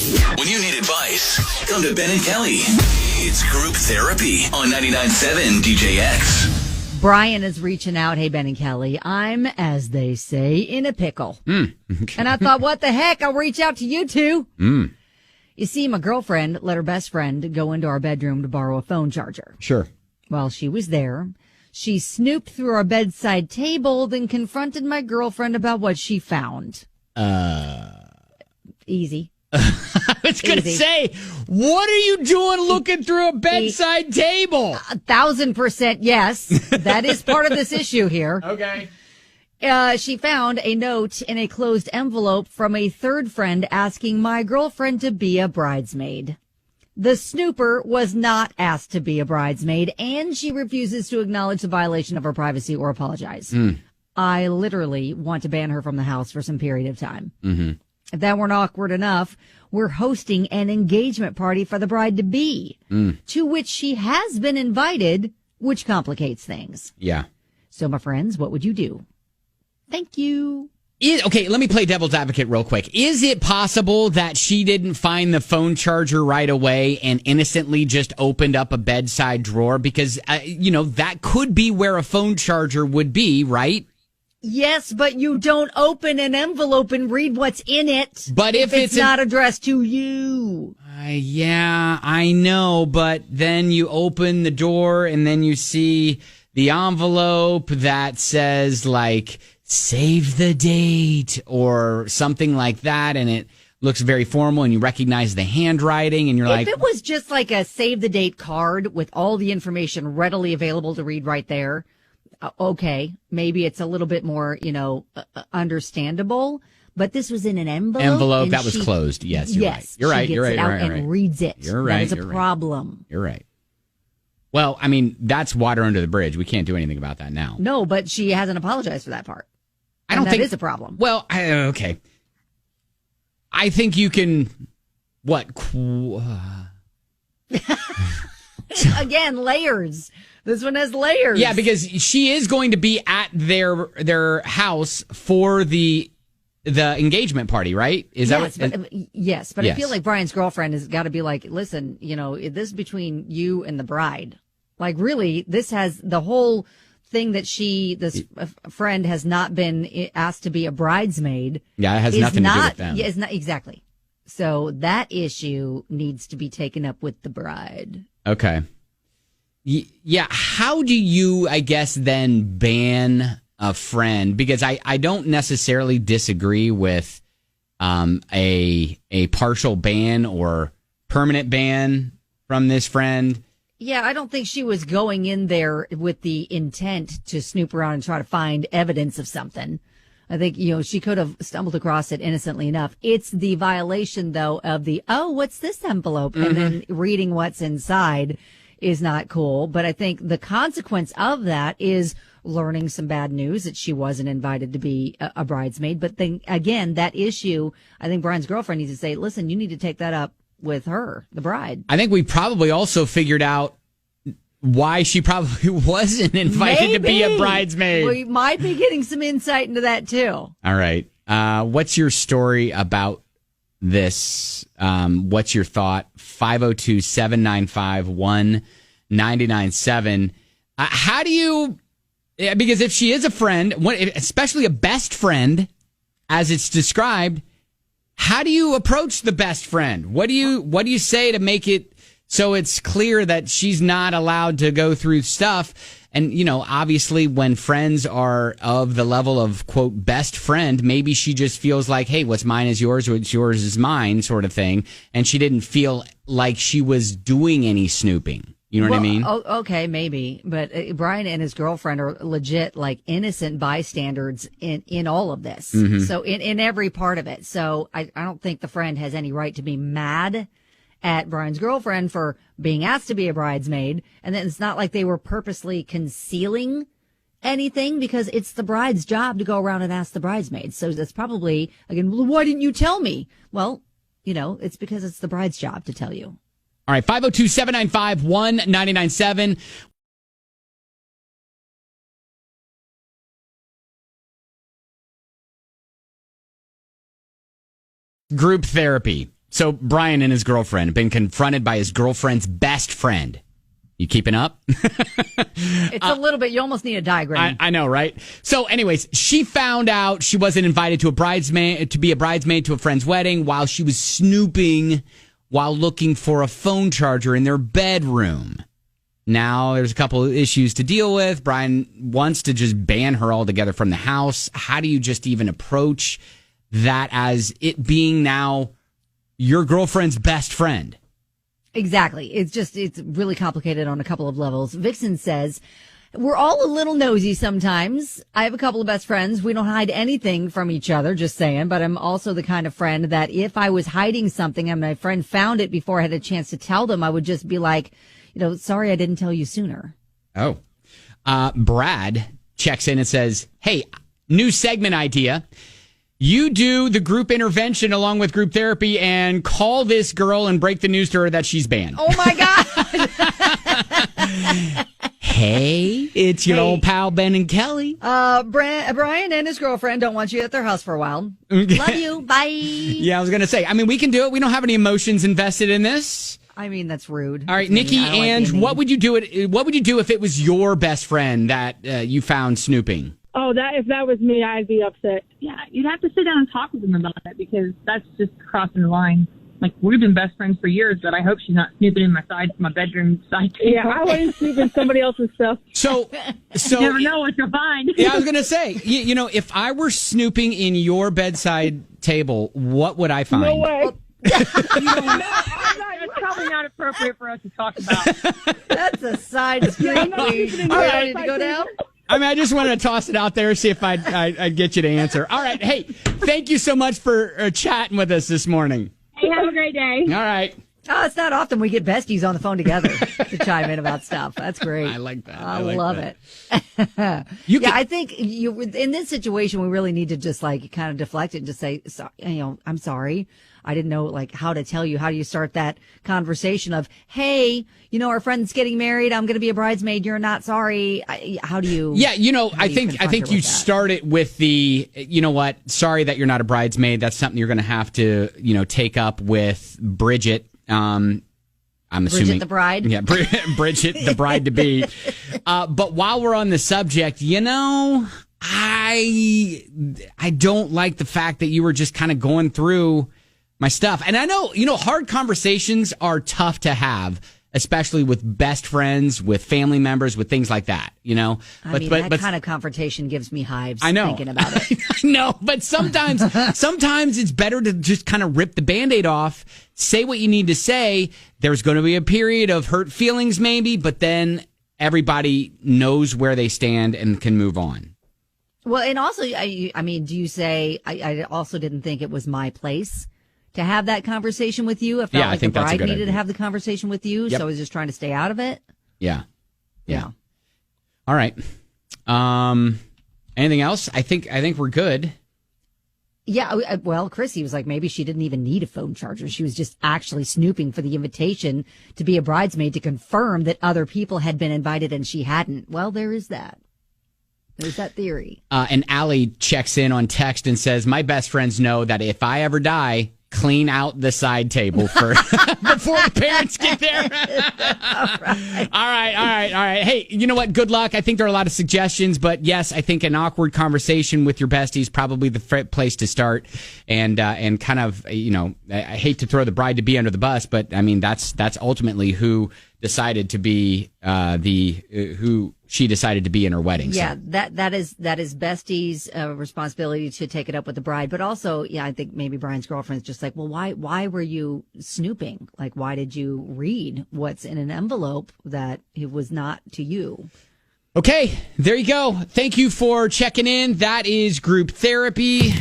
When you need advice, come to Ben and Kelly. It's group therapy on 99.7 DJX. Brian is reaching out. Hey, Ben and Kelly, I'm, as they say, in a pickle. Okay. And I thought, what the heck? I'll reach out to you two. You see, my girlfriend let her best friend go into our bedroom to borrow a phone charger. Sure. While she was there, she snooped through our bedside table, then confronted my girlfriend about what she found. Easy. I was going to say, what are you doing looking through a bedside table? 1,000% yes. That is part of this issue here. Okay. She found a note in a closed envelope from a third friend asking my girlfriend to be a bridesmaid. The snooper was not asked to be a bridesmaid, and she refuses to acknowledge the violation of her privacy or apologize. I literally want to ban her from the house for some period of time. Mm-hmm. If that weren't awkward enough, we're hosting an engagement party for the bride-to-be, to which she has been invited, which complicates things. Yeah. So, my friends, what would you do? Thank you. Okay, let me play devil's advocate real quick. Is it possible that she didn't find the phone charger right away and innocently just opened up a bedside drawer? Because, that could be where a phone charger would be, right? Yes, but you don't open an envelope and read what's in it. But if it's not addressed to you. Yeah, I know. But then you open the door and then you see the envelope that says, like, save the date or something like that. And it looks very formal and you recognize the handwriting and you're like. If it was just like a save the date card with all the information readily available to read right there. Okay, maybe it's a little bit more, understandable. But this was in an envelope. That was closed. Yes, you're right. You're right. You're right. You're right. And reads it. You're right. That is a problem. You're right. Well, I mean, that's water under the bridge. We can't do anything about that now. No, but she hasn't apologized for that part. I don't think that is a problem. Well, okay. I think you can. What? Again, layers. This one has layers. Yeah, because she is going to be at their house for the engagement party, right? Yes, but I feel like Brian's girlfriend has got to be like, listen, this is between you and the bride. Like, really, this has the whole thing that this friend has not been asked to be a bridesmaid. Yeah, it has nothing to do with them. Yeah, it's not exactly. So that issue needs to be taken up with the bride. Okay. Yeah, how do you, I guess, then ban a friend? Because I don't necessarily disagree with a partial ban or permanent ban from this friend. Yeah, I don't think she was going in there with the intent to snoop around and try to find evidence of something. I think, she could have stumbled across it innocently enough. It's the violation, though, of what's this envelope? Mm-hmm. And then reading what's inside is not cool. But I think the consequence of that is learning some bad news that she wasn't invited to be a bridesmaid. But then again, that issue, I think Brian's girlfriend needs to say, listen, you need to take that up with her, the bride. I think we probably also figured out why she probably wasn't invited to be a bridesmaid. We might be getting some insight into that too. All right. What's your story about this? What's your thought? 502-795-1997. How do you, because if she is a friend, especially a best friend, as it's described, how do you approach the best friend? What do you say to make it so it's clear that she's not allowed to go through stuff? And, obviously when friends are of the level of, quote, best friend, maybe she just feels like, hey, what's mine is yours, what's yours is mine sort of thing. And she didn't feel like she was doing any snooping. You know what I mean? Okay, maybe. But Brian and his girlfriend are legit, like, innocent bystanders in all of this. Mm-hmm. So in every part of it. So I don't think the friend has any right to be mad at Brian's girlfriend for being asked to be a bridesmaid. And then it's not like they were purposely concealing anything, because it's the bride's job to go around and ask the bridesmaids. So that's probably, again, well, why didn't you tell me? Well, it's because it's the bride's job to tell you. All right, 502-795-1997. Group therapy. So Brian and his girlfriend have been confronted by his girlfriend's best friend. You keeping up? It's a little bit. You almost need a diagram. I know, right? So anyways, she found out she wasn't invited to be a bridesmaid to a friend's wedding while she was snooping while looking for a phone charger in their bedroom. Now there's a couple of issues to deal with. Brian wants to just ban her altogether from the house. How do you just even approach that as it being now your girlfriend's best friend? Exactly. It's really complicated on a couple of levels. Vixen says, we're all a little nosy sometimes. I have a couple of best friends. We don't hide anything from each other, just saying. But I'm also the kind of friend that if I was hiding something and my friend found it before I had a chance to tell them, I would just be like, sorry, I didn't tell you sooner. Oh. Brad checks in and says, hey, new segment idea. You do the group intervention along with group therapy and call this girl and break the news to her that she's banned. Oh, my God. Hey, it's your old pal, Ben and Kelly. Brian and his girlfriend don't want you at their house for a while. Love you. Bye. Yeah, I was going to say, we can do it. We don't have any emotions invested in this. That's rude. All right, Nikki, Ange, what would you do if it was your best friend that you found snooping? Oh, if that was me, I'd be upset. Yeah, you'd have to sit down and talk with them about it because that's just crossing the line. Like, we've been best friends for years, but I hope she's not snooping in my bedroom side table. Yeah, I wouldn't snoop in somebody else's stuff. So you never know what you'll find. Yeah, I was going to say, if I were snooping in your bedside table, what would I find? No way. That's probably not appropriate for us to talk about. That's a side street. Are you ready to go down? I just wanted to toss it out there, see if I'd get you to answer. All right. Hey, thank you so much for chatting with us this morning. Hey, have a great day. All right. Oh, it's not often we get besties on the phone together to chime in about stuff. That's great. I like that. I love it. I think in this situation, we really need to just kind of deflect it and just say, I'm sorry. I didn't know how to tell you. How do you start that conversation of, hey, our friend's getting married. I'm going to be a bridesmaid. You're not sorry. How do you? Yeah, I think you start it with the, sorry that you're not a bridesmaid. That's something you're going to have to, take up with Bridget. I'm assuming Bridget the bride. Yeah, Bridget the bride to be. But while we're on the subject, I don't like the fact that you were just kind of going through my stuff. And I know, hard conversations are tough to have, especially with best friends, with family members, with things like that, That kind of confrontation gives me hives thinking about it. I know, but sometimes it's better to just kind of rip the Band-Aid off, say what you need to say. There's going to be a period of hurt feelings maybe, but then everybody knows where they stand and can move on. Well, and also, do you say, I also didn't think it was my place to have that conversation with you? I felt like the bride needed to have the conversation with you, so I was just trying to stay out of it. Yeah. All right. Anything else? I think we're good. Yeah, well, Chrissy was like, maybe she didn't even need a phone charger. She was just actually snooping for the invitation to be a bridesmaid to confirm that other people had been invited and she hadn't. Well, there is that. There's that theory. And Allie checks in on text and says, my best friends know that if I ever die, clean out the side table first before the parents get there. All right. Hey, you know what? Good luck. I think there are a lot of suggestions, but yes, I think an awkward conversation with your bestie is probably the place to start. And kind of, I hate to throw the bride to be under the bus, but that's ultimately who decided to be who she decided to be in her wedding. Yeah, so. that is bestie's responsibility to take it up with the bride. But also, I think maybe Brian's girlfriend's just like, well, why were you snooping? Like, why did you read what's in an envelope that it was not to you? Okay, there you go. Thank you for checking in. That is group therapy.